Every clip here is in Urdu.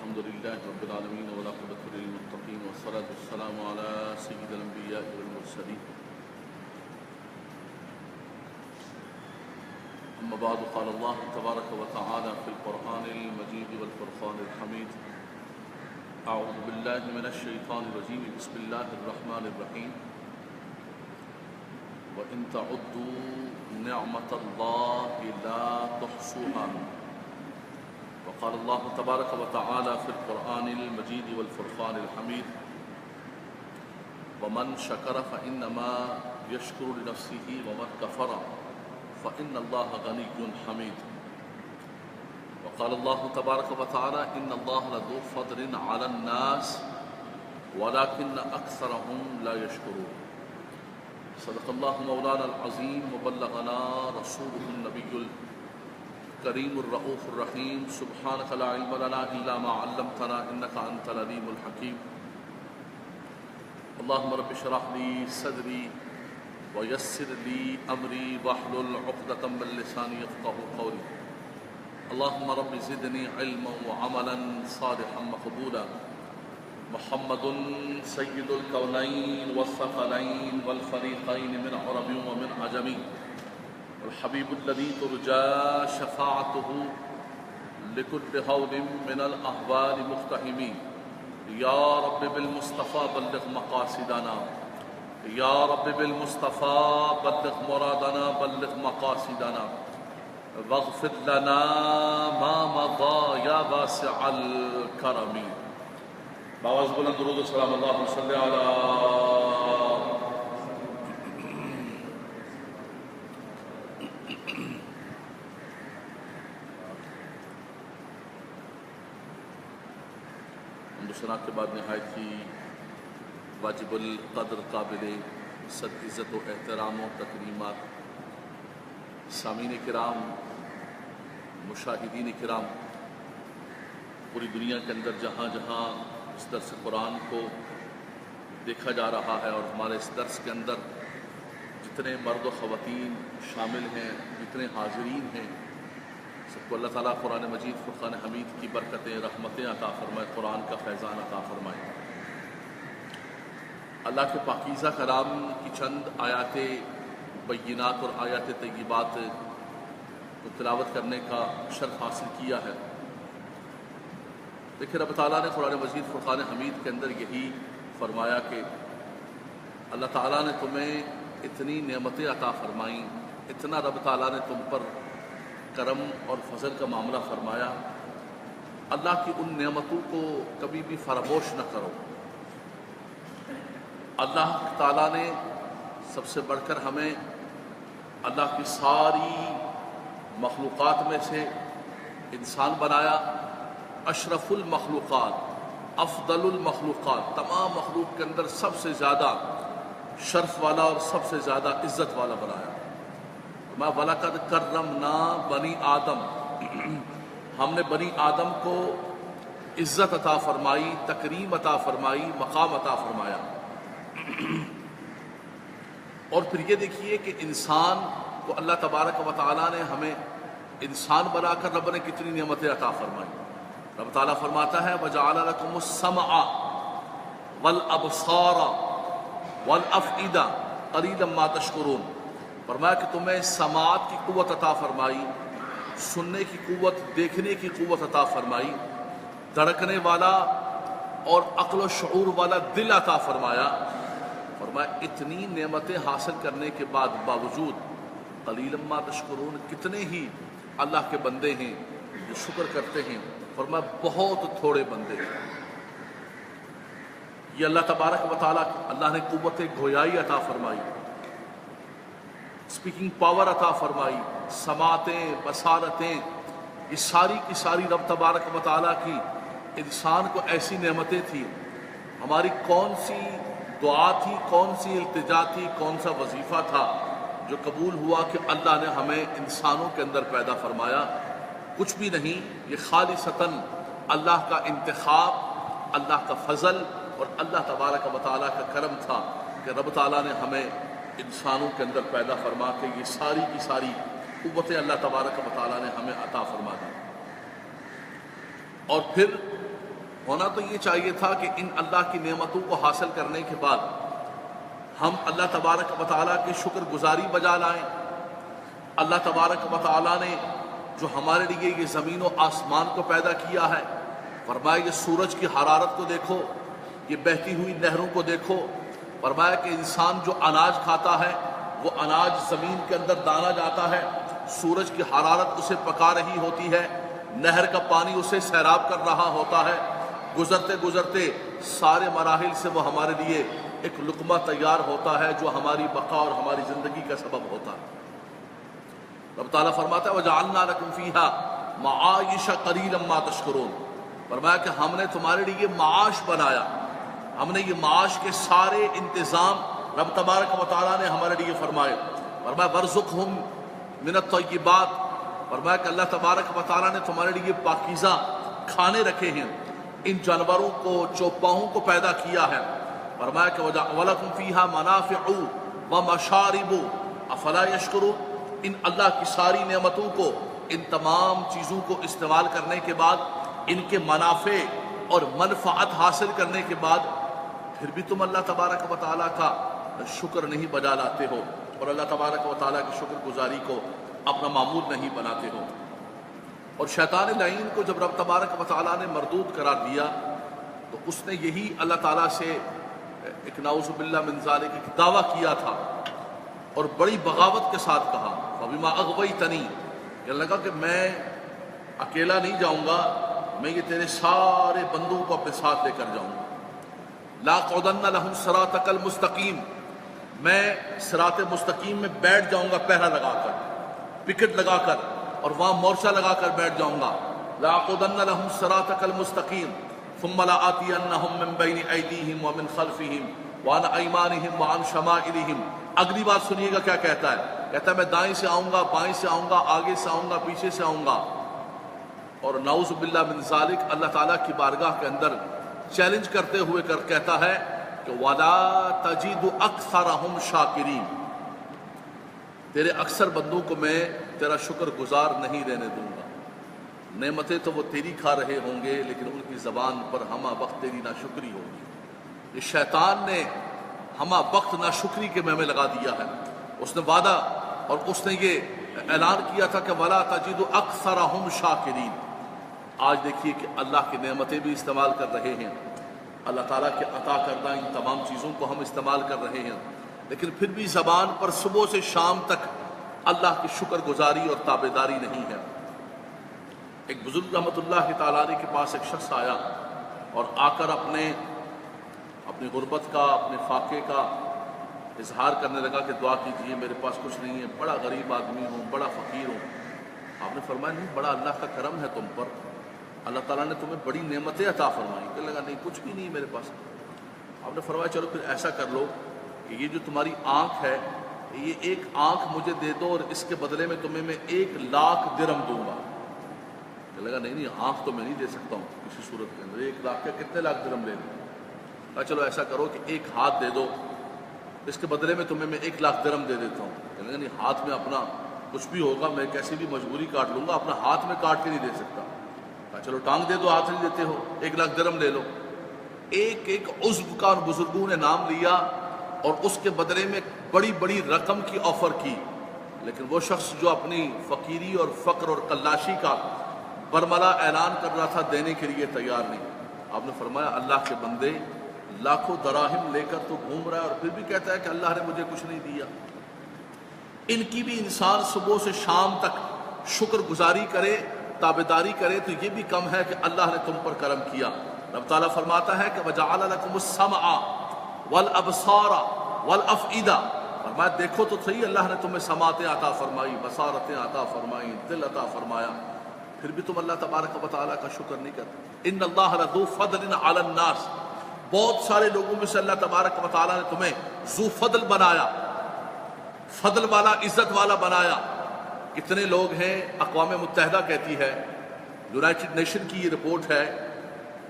الحمد لله رب العالمين والعاقبة للمتقين والصلاة والسلام على سيد الأنبياء والمرسلين. أما بعد، قال الله تبارك وتعالى في القرآن المجيد والفرقان الحميد: أعوذ بالله من الشيطان الرجيم، بسم الله الرحمن الرحيم. وإن تعدوا نعمة الله لا تحصوها. وقال الله تبارك وتعالى في القرآن المجيد والفرقان الحميد: ومن شكر فإنما يشكر لنفسه ومن كفر فإن الله غني حميد. وقال الله تبارك وتعالى: إن الله لذو فضل على الناس ولكن أكثرهم لا يشكرون. صدق الله مولانا العظيم وبلغنا رسوله النبي الكريم الرؤوف الرحيم. سبحانك لا علم لنا إلا ما علمتنا إنك أنت العليم الحكيم. اللهم رب اشرح لي صدري ويسر لي أمري واحلل عقدة من لساني يفقهوا قولي. اللهم رب زدني علما وعملا صالحا مقبولا. محمد سيد الكونين والثقلين والفريقين من عرب ومن عجم، الحبيب الذي ترجى شفاعته لكل هول من الأهوال مقتحم. يا رب بالمصطفى بلغ مقاصدنا، يا رب بالمصطفى بلغ مرادنا، بلغ مقاصدنا، واغفر لنا ما مضى يا واسع الكرم. باواز بلند درود و سلام اللہم صلی علی ثنا کے بعد نہایت ہی واجب القدر قابل صد عزت و احترام و تکریمات سامعین کرام، مشاہدین کرام، پوری دنیا کے اندر جہاں جہاں اس درس قرآن کو دیکھا جا رہا ہے، اور ہمارے اس درس کے اندر جتنے مرد و خواتین شامل ہیں، جتنے حاضرین ہیں، سب کو اللہ تعالیٰ قرآن مجید فرقان حمید کی برکتیں، رحمتیں عطا فرمائے، قرآن کا فیضان عطا فرمائے۔ اللہ کے پاکیزہ کلام کی چند آیات بینات اور آیات طیبات کو تلاوت کرنے کا شرف حاصل کیا ہے۔ دیکھیں، رب تعالیٰ نے قرآن مجید فرقان حمید کے اندر یہی فرمایا کہ اللہ تعالیٰ نے تمہیں اتنی نعمتیں عطا فرمائیں، اتنا رب تعالیٰ نے تم پر کرم اور فضل کا معاملہ فرمایا، اللہ کی ان نعمتوں کو کبھی بھی فراموش نہ کرو۔ اللہ تعالیٰ نے سب سے بڑھ کر ہمیں اللہ کی ساری مخلوقات میں سے انسان بنایا، اشرف المخلوقات، افضل المخلوقات، تمام مخلوق کے اندر سب سے زیادہ شرف والا اور سب سے زیادہ عزت والا بنایا۔ میں وَلَقَدْ كَرَّمْنَا بنی آدم، ہم نے بنی آدم کو عزت عطا فرمائی، تکریم عطا فرمائی، مقام عطا فرمایا۔ اور پھر یہ دیکھیے کہ انسان کو اللہ تبارک و تعالیٰ نے ہمیں انسان بنا کر رب نے کتنی نعمتیں عطا فرمائی۔ رب تعالیٰ فرماتا ہے: وَجَعَلَ لَكُمُ السَّمْعَ وَالْأَبْصَارَ وَالْأَفْئِدَةَ قَلِيلًا مَا تَشْكُرُونَ۔ فرمایا کہ تمہیں سماعت کی قوت عطا فرمائی، سننے کی قوت، دیکھنے کی قوت عطا فرمائی، دھڑکنے والا اور عقل و شعور والا دل عطا فرمایا۔ فرمایا اتنی نعمتیں حاصل کرنے کے باوجود قلیلا ما تشکرون، کتنے ہی اللہ کے بندے ہیں جو شکر کرتے ہیں۔ فرمایا بہت تھوڑے بندے ہیں۔ یہ اللہ تبارک و تعالیٰ، اللہ نے قوت گویائی عطا فرمائی، اسپیکنگ پاور عطا فرمائی، سماعتیں، بصارتیں، یہ ساری کی ساری رب تبارک و تعالیٰ کی انسان کو ایسی نعمتیں تھیں۔ ہماری کون سی دعا تھی، کون سی التجا تھی، کون سا وظیفہ تھا جو قبول ہوا کہ اللہ نے ہمیں انسانوں کے اندر پیدا فرمایا؟ کچھ بھی نہیں، یہ خالصتاً اللہ کا انتخاب، اللہ کا فضل اور اللہ تبارک و تعالیٰ کا کرم تھا کہ رب تعالیٰ نے ہمیں انسانوں کے اندر پیدا فرما کے یہ ساری کی ساری قوتیں اللہ تبارک و تعالیٰ نے ہمیں عطا فرما دی۔ اور پھر ہونا تو یہ چاہیے تھا کہ ان اللہ کی نعمتوں کو حاصل کرنے کے بعد ہم اللہ تبارک و تعالیٰ کی شکر گزاری بجا لائیں. اللہ تبارک و تعالیٰ نے جو ہمارے لیے یہ زمین و آسمان کو پیدا کیا ہے، فرمایا یہ سورج کی حرارت کو دیکھو، یہ بہتی ہوئی نہروں کو دیکھو. فرمایا کہ انسان جو اناج کھاتا ہے وہ اناج زمین کے اندر دانا جاتا ہے، سورج کی حرارت اسے پکا رہی ہوتی ہے، نہر کا پانی اسے سیراب کر رہا ہوتا ہے. گزرتے گزرتے سارے مراحل سے وہ ہمارے لیے ایک لقمہ تیار ہوتا ہے جو ہماری بقا اور ہماری زندگی کا سبب ہوتا ہے. رب تعالیٰ فرماتا ہے وَجَعَلْنَا لَكُمْ فِيهَا مَعَائِشَ قَلِيلًا مَا تَشْكُرُونَ. فرمایا کہ ہم نے تمہارے لیے معاش بنایا، ہم نے یہ معاش کے سارے انتظام رب تبارک و تعالیٰ نے ہمارے لیے فرمائے. فرمایا وَارْزُقْهُمْ مِنَ الطَّيِّبَاتِ. فرمایا کہ اللہ تبارک و تعالیٰ نے تمہارے لیے پاکیزہ کھانے رکھے ہیں، ان جانوروں کو چوپاہوں کو پیدا کیا ہے. فرمایا کہ وَلَكُمْ فِيهَا مَنَافِعُ وَمَشَارِبُ أَفَلَا يَشْكُرُونَ. ان اللہ کی ساری نعمتوں کو، ان تمام چیزوں کو استعمال کرنے کے بعد، ان کے منافع اور منفعت حاصل کرنے کے بعد پھر بھی تم اللہ تبارک و تعالیٰ کا شکر نہیں بجا لاتے ہو اور اللہ تبارک و تعالیٰ کی شکر گزاری کو اپنا معمول نہیں بناتے ہو. اور شیطان لعین کو جب رب تبارک و تعالیٰ نے مردود قرار دیا تو اس نے یہی اللہ تعالیٰ سے ایک نعوذ باللہ من ذالک ایک دعویٰ کیا تھا اور بڑی بغاوت کے ساتھ کہا فَبِمَا أَغْوَيْتَنِي، کہنے لگا کہ میں اکیلا نہیں جاؤں گا، میں یہ تیرے سارے بندوں کو اپنے ساتھ لے کر جاؤں گا. لَأَقْعُدَنَّ لَهُمْ صِرَاطَكَ الْمُسْتَقِيمَ، میں صراط مستقیم میں بیٹھ جاؤں گا پہرا لگا کر، پکٹ لگا کر، اور وہاں مورچہ لگا کر بیٹھ جاؤں گا. لَأَقْعُدَنَّ لَهُمْ صِرَاطَكَ الْمُسْتَقِيمَ ثُمَّ لَآتِيَنَّهُمْ مِنْ بَيْنِ أَيْدِيهِمْ وَمِنْ خَلْفِهِمْ وَعَنْ أَيْمَانِهِمْ وَعَنْ شَمَائِلِهِمْ. اگلی بات سنیے گا کیا کہتا ہے. کہتا ہے میں دائیں سے آؤں گا، بائیں سے آؤں گا، آگے سے آؤں گا، پیچھے سے آؤں گا. اور نعوذ باللہ من ذالک اللہ تعالیٰ کی بارگاہ کے اندر چیلنج کرتے ہوئے کہتا ہے کہ وَلَا تَجِدُ أَكْثَرَهُمْ شَاكِرِينَ، تیرے اکثر بندوں کو میں تیرا شکر گزار نہیں رہنے دوں گا. نعمتیں تو وہ تیری کھا رہے ہوں گے لیکن ان کی زبان پر ہمہ وقت تیری ناشکری ہوگی. یہ شیطان نے ہمہ وقت ناشکری کے میں لگا دیا ہے. اس نے وعدہ اور اس نے یہ اعلان کیا تھا کہ وَلَا تَجِدُ أَكْثَرَهُمْ شَاكِرِينَ. آج دیکھیے کہ اللہ کی نعمتیں بھی استعمال کر رہے ہیں، اللہ تعالیٰ کے عطا کردہ ان تمام چیزوں کو ہم استعمال کر رہے ہیں، لیکن پھر بھی زبان پر صبح سے شام تک اللہ کی شکر گزاری اور تابعداری نہیں ہے. ایک بزرگ رحمۃ اللہ تعالیٰ علیہ کے پاس ایک شخص آیا اور آ کر اپنی غربت کا، اپنے فاقے کا اظہار کرنے لگا کہ دعا کیجیے، میرے پاس کچھ نہیں ہے، بڑا غریب آدمی ہوں، بڑا فقیر ہوں. آپ نے فرمایا نہیں، بڑا اللہ کا کرم ہے تم پر، اللہ تعالیٰ نے تمہیں بڑی نعمتیں عطا فرمائی. کہنے لگا نہیں کچھ بھی نہیں میرے پاس. آپ نے فرمایا چلو پھر ایسا کر لو کہ یہ جو تمہاری آنکھ ہے، یہ ایک آنکھ مجھے دے دو اور اس کے بدلے میں تمہیں میں 1,00,000 درہم دوں گا. کہنے لگا نہیں آنکھ تو میں نہیں دے سکتا ہوں کسی صورت کے اندر، 1,00,000 کے کتنے لاکھ درہم لے لوں. کہا چلو ایسا کرو کہ ایک ہاتھ دے دو، اس کے بدلے میں تمہیں میں 1,00,000 درہم دے دیتا ہوں. کہنے لگا نہیں ہاتھ میں اپنا کچھ بھی ہوگا، میں کیسی بھی مجبوری کاٹ لوں گا، اپنا ہاتھ میں کاٹ کے نہیں دے سکتا. چلو ٹانگ دے دو، ہاتھ نہیں دیتے ہو، 1,00,000 درہم لے لو. ایک ایک عضو کا بزرگوں نے نام لیا اور اس کے بدلے میں بڑی بڑی رقم کی آفر کی. لیکن وہ شخص جو اپنی فقیری اور فقر اور قلاشی کا برملا اعلان کر رہا تھا دینے کے لیے تیار نہیں. آپ نے فرمایا اللہ کے بندے لاکھوں دراہم لے کر تو گھوم رہا ہے اور پھر بھی کہتا ہے کہ اللہ نے مجھے کچھ نہیں دیا. ان کی بھی انسان صبح سے شام تک شکر گزاری کرے، تابعداری کرے تو یہ بھی کم ہے کہ اللہ نے تم پر کرم کیا. رب تعالیٰ فرماتا ہے کہ وَجَعَلَ لَكُمُ السَّمْعَ وَالْأَبْصَارَ وَالْأَفْئِدَةَ. فرمایا دیکھو تو صحیح، اللہ نے تمہیں سماعتیں عطا فرمائی، بصارتیں عطا فرمائی، دل عطا فرمایا، پھر بھی تم اللہ تبارک و تعالیٰ کا شکر نہیں کرتے. ان اللہ لذو فضل علی الناس، بہت سارے لوگوں میں سے اللہ تبارک و تعالیٰ نے تمہیں ذو فضل بنایا، فضل والا، عزت والا بنایا. کتنے لوگ ہیں، اقوام متحدہ کہتی ہے، یونائٹڈ نیشن کی یہ رپورٹ ہے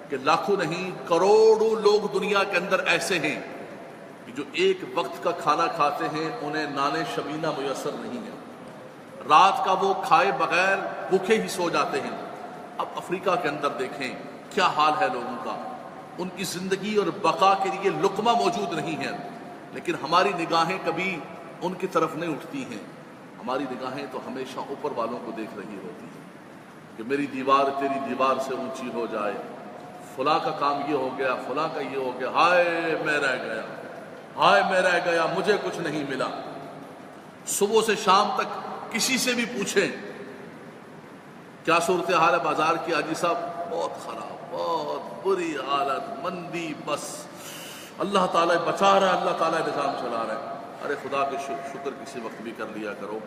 کہ لاکھوں نہیں کروڑوں لوگ دنیا کے اندر ایسے ہیں کہ جو ایک وقت کا کھانا کھاتے ہیں، انہیں نان شبینہ میسر نہیں ہے، رات کا وہ کھائے بغیر بھوکے ہی سو جاتے ہیں. اب افریقہ کے اندر دیکھیں کیا حال ہے لوگوں کا، ان کی زندگی اور بقا کے لیے لقمہ موجود نہیں ہے، لیکن ہماری نگاہیں کبھی ان کی طرف نہیں اٹھتی ہیں، ہماری نگاہیں تو ہمیشہ اوپر والوں کو دیکھ رہی ہوتی ہیں کہ میری دیوار تیری دیوار سے اونچی ہو جائے، فلاں کا کام یہ ہو گیا، فلاں کا یہ ہو گیا، ہائے میں رہ گیا، ہائے میں رہ گیا، مجھے کچھ نہیں ملا۔ صبح سے شام تک کسی سے بھی پوچھیں کیا صورتحال ہے بازار کی، حاجی صاحب بہت خراب، بہت بری حالت، مندی، بس اللہ تعالیٰ بچا رہا ہے، اللہ تعالیٰ نظام چلا رہا ہے۔ ارے خدا کے شکر کسی وقت بھی کر لیا کرو،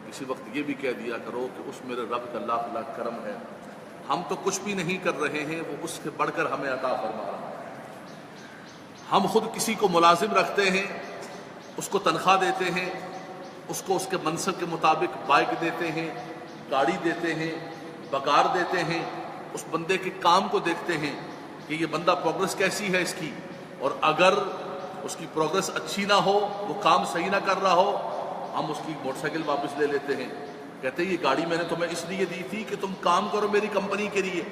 کسی وقت یہ بھی کہہ دیا کرو کہ اس میرے رب کا لاکھ لاکھ کرم ہے، ہم تو کچھ بھی نہیں کر رہے ہیں، وہ اس سے بڑھ کر ہمیں عطا فرما رہا ہے۔ ہم خود کسی کو ملازم رکھتے ہیں، اس کو تنخواہ دیتے ہیں، اس کو اس کے منصب کے مطابق بائک دیتے ہیں، گاڑی دیتے ہیں، پگار دیتے ہیں، اس بندے کے کام کو دیکھتے ہیں کہ یہ بندہ پروگرس کیسی ہے اس کی، اور اگر اس کی پروگرس اچھی نہ ہو، وہ کام صحیح نہ کر رہا ہو، ہم اس کی موٹر سائیکل واپس لے لیتے ہیں، کہتے ہیں یہ گاڑی میں نے تمہیں اس لیے دی تھی کہ تم کام کرو میری کمپنی کے لیے،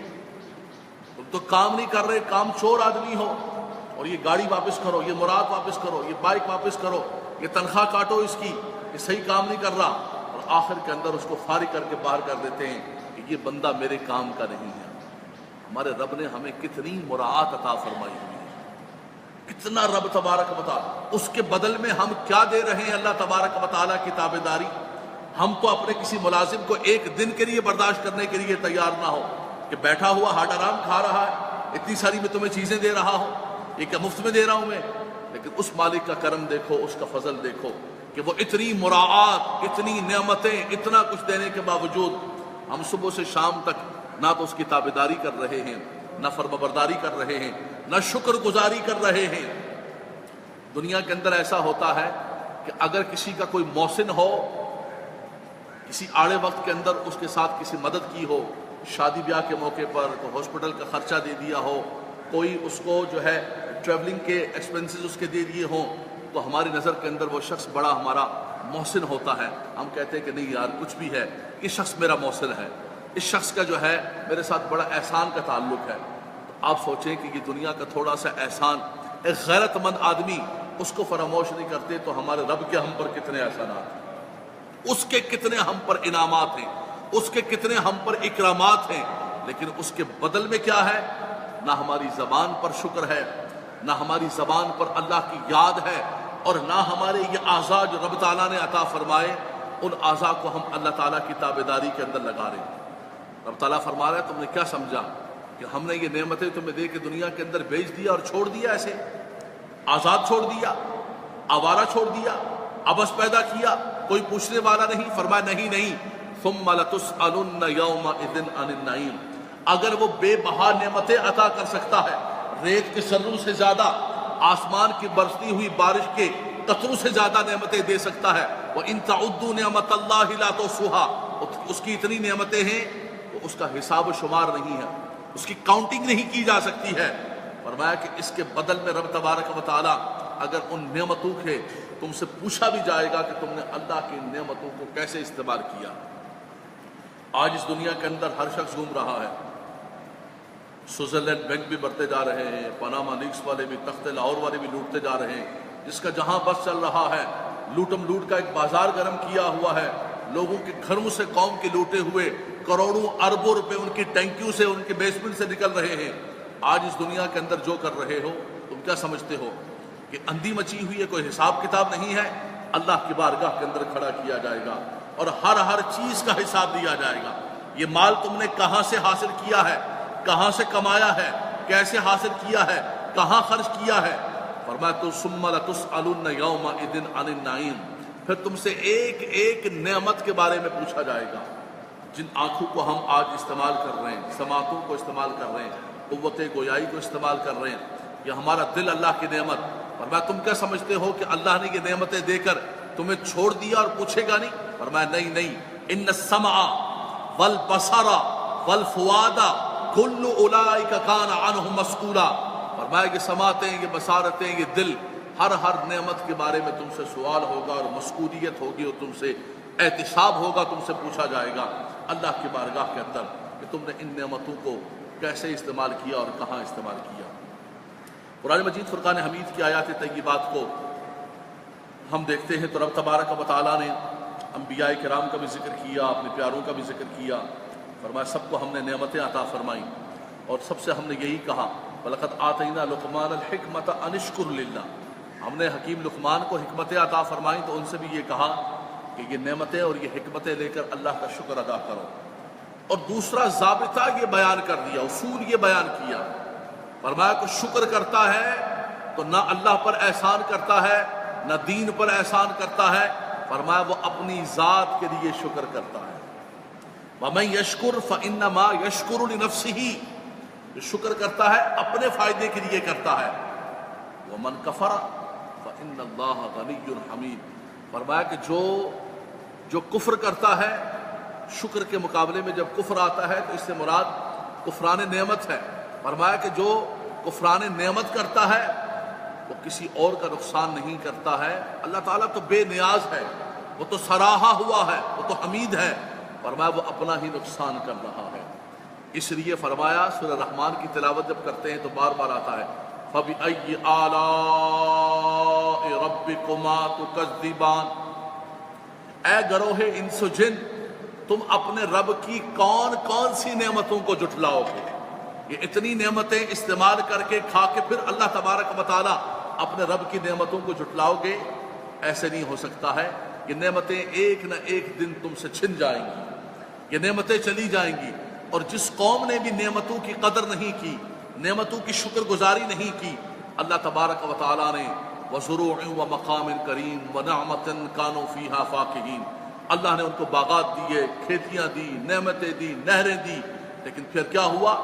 تم تو کام نہیں کر رہے، کام چور آدمی ہو، اور یہ گاڑی واپس کرو، یہ مراد واپس کرو، یہ بائک واپس کرو، یہ تنخواہ کاٹو اس کی، یہ صحیح کام نہیں کر رہا، اور آخر کے اندر اس کو فارغ کر کے باہر کر دیتے ہیں کہ یہ بندہ میرے کام کا نہیں ہے۔ ہمارے رب نے ہمیں کتنی مراعات عطا فرمائی ہوئی ہے، کتنا رب تبارک و تعالی، اس کے بدل میں ہم کیا دے رہے ہیں اللہ تبارک و تعالیٰ کی تابعداری۔ ہم تو اپنے کسی ملازم کو ایک دن کے لیے برداشت کرنے کے لیے تیار نہ ہو کہ بیٹھا ہوا ہاٹ آرام کھا رہا ہے، اتنی ساری میں تمہیں چیزیں دے رہا ہوں، یہ کیا مفت میں دے رہا ہوں میں؟ لیکن اس مالک کا کرم دیکھو، اس کا فضل دیکھو کہ وہ اتنی مراعات، اتنی نعمتیں، اتنا کچھ دینے کے باوجود ہم صبح سے شام تک نہ تو اس کی تابعداری کر رہے ہیں، نہ فرمانبرداری کر رہے ہیں، نہ شکر گزاری کر رہے ہیں۔ دنیا کے اندر ایسا ہوتا ہے کہ اگر کسی کا کوئی محسن ہو، کسی آڑے وقت کے اندر اس کے ساتھ کسی مدد کی ہو، شادی بیاہ کے موقع پر کوئی ہاسپٹل کا خرچہ دے دیا ہو، کوئی اس کو جو ہے ٹریولنگ کے ایکسپنسز اس کے دے دیے ہوں، تو ہماری نظر کے اندر وہ شخص بڑا ہمارا محسن ہوتا ہے۔ ہم کہتے ہیں کہ نہیں یار کچھ بھی ہے، یہ شخص میرا محسن ہے، اس شخص کا جو ہے میرے ساتھ بڑا احسان کا تعلق ہے۔ تو آپ سوچیں کہ یہ دنیا کا تھوڑا سا احسان ایک غیرت مند آدمی اس کو فراموش نہیں کرتے، تو ہمارے رب کے ہم پر کتنے احسانات ہیں، اس کے کتنے ہم پر انعامات ہیں، اس کے کتنے ہم پر اکرامات ہیں، لیکن اس کے بدل میں کیا ہے؟ نہ ہماری زبان پر شکر ہے، نہ ہماری زبان پر اللہ کی یاد ہے، اور نہ ہمارے یہ اعضاء جو رب تعالیٰ نے عطا فرمائے، ان اعضاء کو ہم اللہ تعالیٰ کی تابعداری کے اندر لگا رہے ہیں۔ رب تعالیٰ فرما رہا ہے تم نے کیا سمجھا کہ ہم نے یہ نعمتیں تمہیں دے کے دنیا کے اندر بیچ دیا اور چھوڑ دیا، ایسے آزاد چھوڑ دیا، آوارہ چھوڑ دیا، عبث پیدا کیا، کوئی پوچھنے والا نہیں؟ فرمایا نہیں، ثم لتسألن یومئذ عن النعیم۔ اگر وہ بے بہا نعمتیں عطا کر سکتا ہے، ریت کے سروں سے زیادہ، آسمان کی برستی ہوئی بارش کے قطروں سے زیادہ نعمتیں دے سکتا ہے، وَإِن تَعُدُّوا نِعْمَتَ اللَّهِ لَا تُحْصُوهَا، اس کی اتنی نعمتیں ہیں وہ اس کا حساب و شمار نہیں ہے، اس کی کاؤنٹنگ نہیں کی جا سکتی ہے۔ فرمایا کہ اس کے بدل میں رب تبارک و تعالی اگر ان نعمتوں کے تم سے پوچھا بھی جائے گا کہ تم نے اللہ کی نعمتوں کو کیسے استعمال کیا۔ آج اس دنیا کے اندر ہر شخص گھوم رہا ہے، سوئٹزرلینڈ بینک بھی بڑھتے جا رہے ہیں، پاناما لیکس والے بھی، تخت لاہور والے بھی لوٹتے جا رہے ہیں، جس کا جہاں بس چل رہا ہے، لوٹم لوٹ کا ایک بازار گرم کیا ہوا ہے، لوگوں کے گھروں سے قوم کے لوٹے ہوئے کروڑوں اربوں روپے ان کی ٹینکیوں سے، ان کے بیسمنٹ سے نکل رہے ہیں۔ آج اس دنیا کے اندر جو کر رہے ہو تم کیا سمجھتے ہو کہ اندھی مچی ہوئی ہے، کوئی حساب کتاب نہیں ہے؟ اللہ کی بارگاہ کے اندر کھڑا کیا جائے گا اور ہر چیز کا حساب دیا جائے گا۔ یہ مال تم نے کہاں سے حاصل کیا ہے، کہاں سے کمایا ہے، کیسے حاصل کیا ہے، کہاں خرچ کیا ہے؟ فرمایا تو ثم لتسألن یومئذ عن النعیم، پھر تم سے ایک ایک نعمت کے بارے میں پوچھا جائے گا۔ جن آنکھوں کو ہم آج استعمال کر رہے ہیں، سماعتوں کو استعمال کر رہے ہیں، قوت گویائی کو استعمال کر رہے ہیں، یہ ہمارا دل اللہ کی نعمت۔ فرمایا تم کیا سمجھتے ہو کہ اللہ نے یہ نعمتیں دے کر تمہیں چھوڑ دیا اور پوچھے گا نہیں؟ فرمایا نہیں، ان السمع والبصر والفؤاد کل اولئک کان عنہ مسئولا۔ فرمایا کہ سماعتیں، یہ بصارتیں، یہ دل، ہر نعمت کے بارے میں تم سے سوال ہوگا اور مسئولیت ہوگی اور تم سے احتساب ہوگا، تم سے پوچھا جائے گا اللہ کی بارگاہ کے اندر کہ تم نے ان نعمتوں کو کیسے استعمال کیا اور کہاں استعمال کیا۔ قرآن مجید فرقان حمید کی آیات طیبات کو ہم دیکھتے ہیں تو رب تبارک و تعالیٰ نے انبیاء کرام کا بھی ذکر کیا، اپنے پیاروں کا بھی ذکر کیا، فرمایا سب کو ہم نے نعمتیں عطا فرمائیں، اور سب سے ہم نے یہی کہا وَلَقَدْ آتَيْنَا لُقْمَانَ الْحِكْمَةَ أَنِ اشْكُرْ لِلَّهِ، ہم نے حکیم لقمان کو حکمتیں عطا فرمائیں تو ان سے بھی یہ کہا کہ یہ نعمتیں اور یہ حکمتیں لے کر اللہ کا شکر ادا کرو، اور دوسرا ضابطہ یہ بیان کر دیا، اصول یہ بیان کیا، فرمایا کہ شکر کرتا ہے تو نہ اللہ پر احسان کرتا ہے نہ دین پر احسان کرتا ہے، فرمایا وہ اپنی ذات کے لیے شکر کرتا ہے۔ وَمَن يَشْكُرْ فَإِنَّمَا يَشْكُرُ لِنَفْسِهِ، جو شکر کرتا ہے اپنے فائدے کے لیے کرتا ہے۔ وَمَن كَفَرَ فَإِنَّ اللَّهَ غَنِيٌّ حَمِيدٌ، فرمایا کہ جو کفر کرتا ہے، شکر کے مقابلے میں جب کفر آتا ہے تو اس سے مراد کفران نعمت ہے، فرمایا کہ جو کفران نعمت کرتا ہے وہ کسی اور کا نقصان نہیں کرتا ہے، اللہ تعالیٰ تو بے نیاز ہے، وہ تو سراہا ہوا ہے، وہ تو حمید ہے، فرمایا وہ اپنا ہی نقصان کر رہا ہے۔ اس لیے فرمایا سورہ رحمان کی تلاوت جب کرتے ہیں تو بار بار آتا ہے فَبِأَيِّ آلَاءِ رَبِّكُمَا تُكَذِّبَانِ، اے گروہ انس و جن، تم اپنے رب کی کون کون سی نعمتوں کو جھٹلاؤ گے؟ یہ اتنی نعمتیں استعمال کر کے کھا کے پھر اللہ تبارک و تعالیٰ اپنے رب کی نعمتوں کو جھٹلاؤ گے؟ ایسے نہیں ہو سکتا ہے، یہ نعمتیں ایک نہ ایک دن تم سے چھن جائیں گی، یہ نعمتیں چلی جائیں گی، اور جس قوم نے بھی نعمتوں کی قدر نہیں کی، نعمتوں کی شکر گزاری نہیں کی، اللہ تبارک و تعالیٰ نے وَزُرُوعٍ وَمَقَامٍ كَرِيمٍ وَنَعْمَةٍ كَانُوا فِيهَا فَاكِهِينَ، اللہ نے ان کو باغات دیے، کھیتیاں دی، نعمتیں دی، نہریں دی، لیکن پھر کیا ہوا؟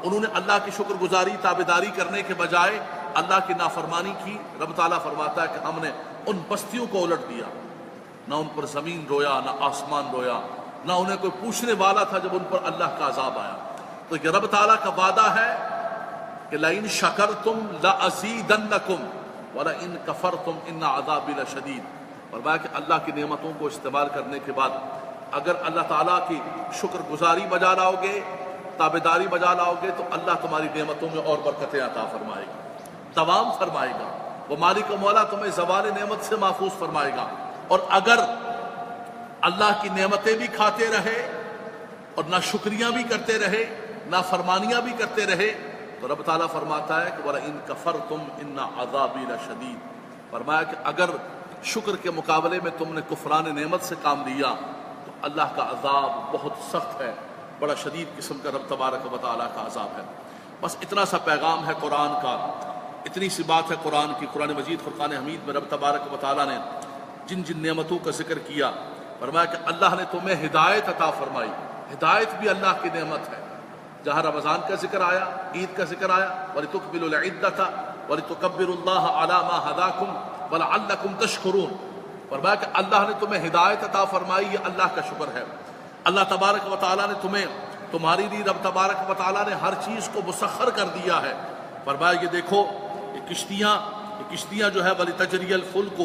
انہوں نے اللہ کی شکر گزاری تابعداری کرنے کے بجائے اللہ کی نافرمانی کی۔ رب تعالیٰ فرماتا ہے کہ ہم نے ان بستیوں کو الٹ دیا، نہ ان پر زمین رویا نہ آسمان رویا، نہ انہیں کوئی پوچھنے والا تھا جب ان پر اللہ کا عذاب آیا۔ تو یہ رب تعالیٰ کا وعدہ ہے کہ لَئِن شَكَرْتُمْ لَأَزِيدَنَّكُمْ وَلَئِن كَفَرْتُمْ إِنَّ عَذَابِي لَشَدِيدٌ، فرمایا کہ اللہ کی نعمتوں کو استعمال کرنے کے بعد اگر اللہ تعالیٰ کی شکر گزاری بجا لاؤ گے، تابعداری بجا لاؤ گے، تو اللہ تمہاری نعمتوں میں اور برکتیں عطا فرمائے گا، دوام فرمائے گا، وہ مالک و مولا تمہیں زوال نعمت سے محفوظ فرمائے گا۔ اور اگر اللہ کی نعمتیں بھی کھاتے رہے اور نہ شکریاں بھی کرتے رہے، نہ فرمانیاں بھی کرتے رہے، تو رب تعالیٰ فرماتا ہے کہ وَلَئِن كَفَرْتُمْ إِنَّ عَذَابِي لَشَدِيدٌ، فرمایا کہ اگر شکر کے مقابلے میں تم نے کفران نعمت سے کام لیا تو اللہ کا عذاب بہت سخت ہے، بڑا شدید قسم کا رب تبارک و تعالیٰ کا عذاب ہے۔ بس اتنا سا پیغام ہے قرآن کا، اتنی سی بات ہے قرآن کی۔ قرآن مجید فرقان حمید میں رب تبارک و تعالیٰ نے جن جن نعمتوں کا ذکر کیا، فرمایا کہ اللہ نے تمہیں ہدایت عطا فرمائی، ہدایت بھی اللہ کی نعمت ہے۔ جہاں رمضان کا ذکر آیا، عید کا ذکر آیا، وَلِتُكْمِلُوا الْعِدَّةَ وَلِتُكَبِّرُوا اللَّهَ عَلَى مَا هَدَاكُمْ وَلَعَلَّكُمْ تَشْكُرُونَ، فرمایا کہ اللہ نے تمہیں ہدایت عطا فرمائی، یہ اللہ کا شکر ہے۔ اللہ تبارک و تعالیٰ نے تمہاری لیے رب تبارک و تعالیٰ نے ہر چیز کو مسخر کر دیا ہے۔ فرمایا یہ دیکھو یہ کشتیاں جو ہے وَلِتَجْرِيَ الْفُلْكُ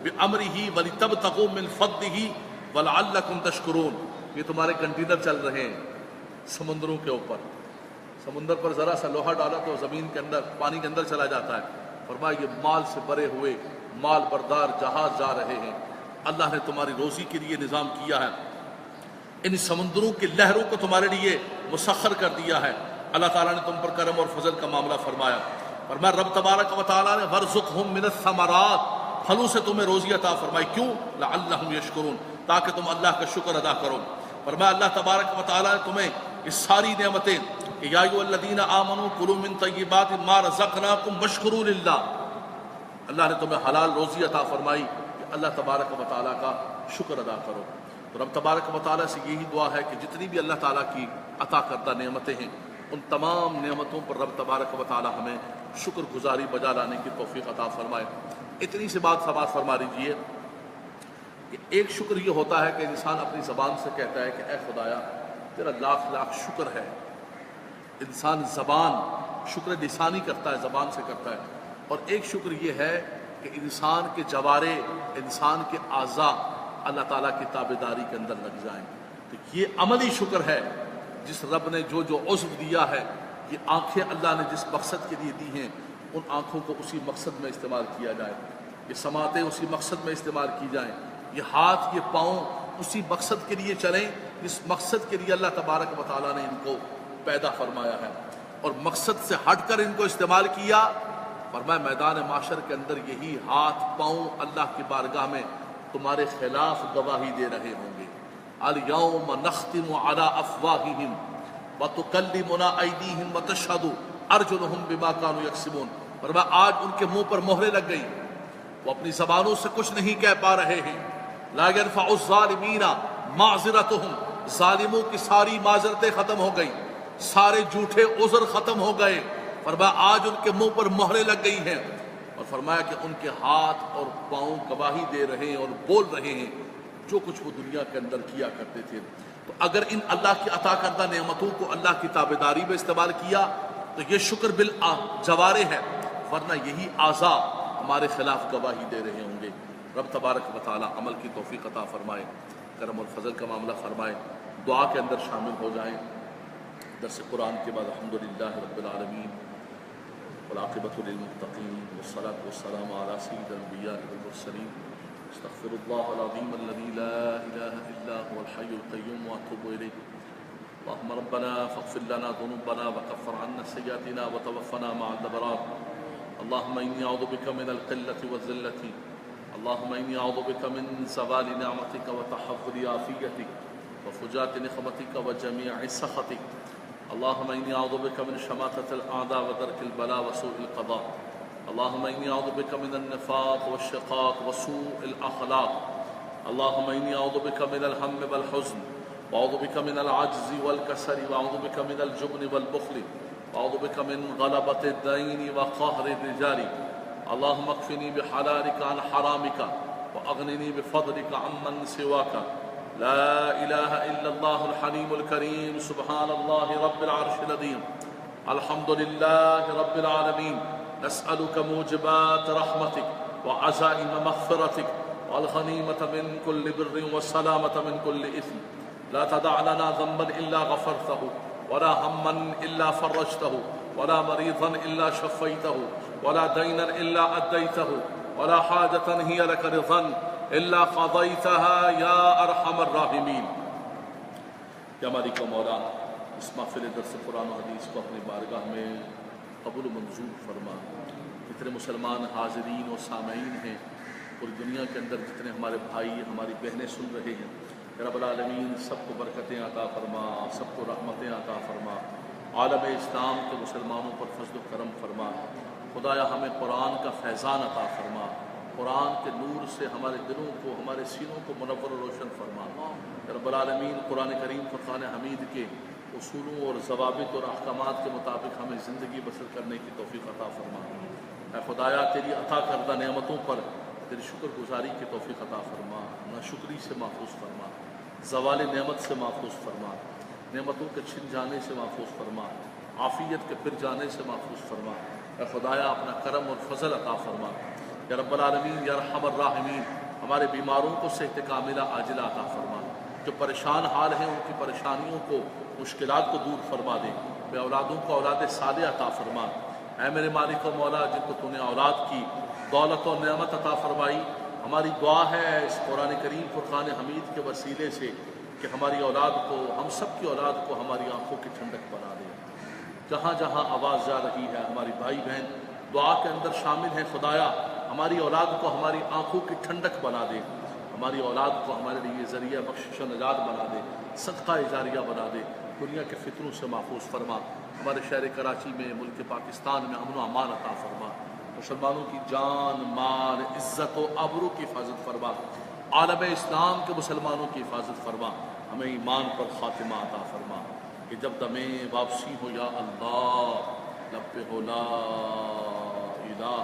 بِأَمْرِهِ وَلِتَبْتَغُوا مِنْ فَضْلِهِ وَلَعَلَّكُمْ تَشْكُرُونَ، یہ تمہارے کنٹینر چل رہے ہیں سمندروں کے اوپر، سمندر پر ذرا سا لوہا ڈالا تو زمین کے اندر پانی کے اندر چلا جاتا ہے۔ فرمایا یہ مال سے بھرے ہوئے مال بردار جہاز جا رہے ہیں، اللہ نے تمہاری روزی کے لیے نظام کیا ہے، ان سمندروں کی لہروں کو تمہارے لیے مسخر کر دیا ہے۔ اللہ تعالیٰ نے تم پر کرم اور فضل کا معاملہ فرمایا۔ فرمایا رب تبارک و تعالیٰ نے وَارْزُقْهُم مِّنَ الثَّمَرَاتِ، پھلوں سے تمہیں روزی عطا فرمائی، کیوں؟ لَعَلَّهُمْ يَشْكُرُونَ، تاکہ تم اللہ کا شکر ادا کرو۔ فرمایا اللہ تبارک و تعالیٰ نے تمہیں اس ساری نعمتیں کہ یا ایھا الذین آمنوا کلوا من طیبات ما رزقناکم واشکروا للہ، اللہ نے تمہیں حلال روزی عطا فرمائی کہ اللہ تبارک و تعالیٰ کا شکر ادا کرو۔ تو رب تبارک و تعالیٰ سے یہی دعا ہے کہ جتنی بھی اللہ تعالیٰ کی عطا کردہ نعمتیں ہیں، ان تمام نعمتوں پر رب تبارک و تعالیٰ ہمیں شکر گزاری بجا لانے کی توفیق عطا فرمائے۔ اتنی سی بات سماعت فرما لیجیے کہ ایک شکر یہ ہوتا ہے کہ انسان اپنی زبان سے کہتا ہے کہ اے خدایا تیرا لاکھ لاکھ شکر ہے، انسان زبان شکر لسانی کرتا ہے، زبان سے کرتا ہے۔ اور ایک شکر یہ ہے کہ انسان کے جوارے، انسان کے اعضاء اللہ تعالیٰ کی تابعداری کے اندر لگ جائیں۔ تو یہ عملی شکر ہے، جس رب نے جو عضو دیا ہے یہ آنکھیں اللہ نے جس مقصد کے لیے دی ہیں ان آنکھوں کو اسی مقصد میں استعمال کیا جائے، یہ سماعتیں اسی مقصد میں استعمال کی جائیں، یہ ہاتھ یہ پاؤں اسی مقصد کے لیے چلیں جس مقصد کے لیے اللہ تبارک و تعالیٰ نے ان کو پیدا فرمایا ہے، اور مقصد سے ہٹ کر ان کو استعمال کیا، فرمایا میدان معاشر کے اندر یہی ہاتھ پاؤں اللہ کی بارگاہ میں تمہارے خلاف گواہی دے رہے ہوں گے۔ الیوم نختم علی افواہہم وتکلمنا ایدیہم وتشہد ارجلہم بما کانوا یکسبون، فرمایا آج ان کے منہ پر مہریں لگ گئی، وہ اپنی زبانوں سے کچھ نہیں کہہ پا رہے ہیں۔ لا ينفع الظالمین معذرتہم، ظالموں کی ساری معذرتیں ختم ہو گئی، سارے جھوٹے عذر ختم ہو گئے، فرمایا آج ان کے منہ پر مہریں لگ گئی ہیں، اور فرمایا کہ ان کے ہاتھ اور پاؤں گواہی دے رہے ہیں اور بول رہے ہیں جو کچھ وہ دنیا کے اندر کیا کرتے تھے۔ تو اگر ان اللہ کی عطا کردہ نعمتوں کو اللہ کی تابعداری میں استعمال کیا تو یہ شکر بالجوارح ہے، ورنہ یہی اعضاء ہمارے خلاف گواہی دے رہے ہوں گے۔ رب تبارک و تعالی عمل کی توفیق عطا فرمائے، کرم اور فضل کا معاملہ فرمائے۔ دعا کے اندر شامل ہو جائیں۔ درس قرآن کے بعد الحمدللہ رب العالمین والعاقبۃ للمتقین والصلاۃ والسلام علی سید الانبیاء والمرسلین، استغفر اللہ العظیم الذی لا الہ الا هو الحی القیوم واتوب الیہ۔ اللهم ربنا فاغفر لنا ذنوبنا وكفر عنا سیئاتنا وتوفنا مع الابرار۔ اللهم إني أعوذ بك من القلة والذلة، اللهم إني أعوذ بك من زوال نعمتك وتحول عافيتك وفجاءة نقمتك وجميع سخطك، اللهم إني أعوذ بك من شماتة الأعداء ودرك البلاء وسوء القضاء، اللهم إني أعوذ بك من النفاق والشقاق وسوء الأخلاق، اللهم إني أعوذ بك من الهم والحزن، وأعوذ بك من العجز والكسل، وأعوذ بك من الجبن والبخل، وأعوذ بك من غلبة الدين وقهر الرجال، اللهم اكفني بحلالك عن حرامك وأغنني بفضلك عمن سواك، لا إله إلا الله الحليم الكريم، سبحان الله رب العرش العظيم، الحمد لله رب العالمين، نسألك موجبات رحمتك وعزائم مغفرتك والغنيمة من كل بر والسلامة من كل إثم، لا تدع لنا ذنبا إلا غفرته ولا هما إلا فرجته ولا مريضا إلا شفيته ولا دينا إلا أديته ولا حاجة هي لك رضا إلا قضيتها يا أرحم الراحمين۔ یا مالک و مولا، اس محفل درس قرآن و حدیث کو اپنی بارگاہ میں قبول و منظور فرما۔ جتنے مسلمان حاضرین و سامعین ہیں پوری دنیا کے اندر، جتنے ہمارے بھائی ہماری بہنیں سن رہے ہیں، رب العالمین سب کو برکتیں عطا فرما، سب کو رحمتیں عطا فرما، عالم اسلام کے مسلمانوں پر فضل و کرم فرما۔ خدایا ہمیں قرآن کا فیضان عطا فرما، قرآن کے نور سے ہمارے دلوں کو، ہمارے سینوں کو منور و روشن فرما۔ رب العالمین قرآن کریم فرقان حمید کے اصولوں اور ضوابط اور احکامات کے مطابق ہمیں زندگی بسر کرنے کی توفیق عطا فرما۔ اے خدایا تیری عطا کردہ نعمتوں پر تیری شکر گزاری کی توفیق عطا فرما، ناشکری سے محفوظ فرما، زوال نعمت سے محفوظ فرما، نعمتوں کے چھن جانے سے محفوظ فرما، عافیت کے پھر جانے سے محفوظ فرما۔ اے خدایا اپنا کرم اور فضل عطا فرما۔ یا رب العالمین یا ارحم الراحمین، ہمارے بیماروں کو صحت کاملہ عاجلہ عطا فرما، جو پریشان حال ہیں ان کی پریشانیوں کو، مشکلات کو دور فرما دے، بے اولادوں کو اولاد صالح عطا فرما۔ اے میرے مالک و مولا، جن کو تو نے اولاد کی دولت و نعمت عطا فرمائی، ہماری دعا ہے اس قرآن کریم فرقان حمید کے وسیلے سے کہ ہماری اولاد کو، ہم سب کی اولاد کو ہماری آنکھوں کی ٹھنڈک بنا دے۔ جہاں جہاں آواز جا رہی ہے، ہماری بھائی بہن دعا کے اندر شامل ہیں، خدایا ہماری اولاد کو ہماری آنکھوں کی ٹھنڈک بنا دے، ہماری اولاد کو ہمارے لیے ذریعہ بخشش و نجات بنا دے، صدقہ جاریہ بنا دے، دنیا کے فتنوں سے محفوظ فرما۔ ہمارے شہر کراچی میں، ملک پاکستان میں امن و امان عطا فرما، مسلمانوں کی جان، مال، عزت و آبرو کی حفاظت فرما، عالم اسلام کے مسلمانوں کی حفاظت فرما، ہمیں ایمان پر خاتمہ عطا فرما کہ جب دمیں واپسی ہو یا اللہ، لب پہ ہو لا الہ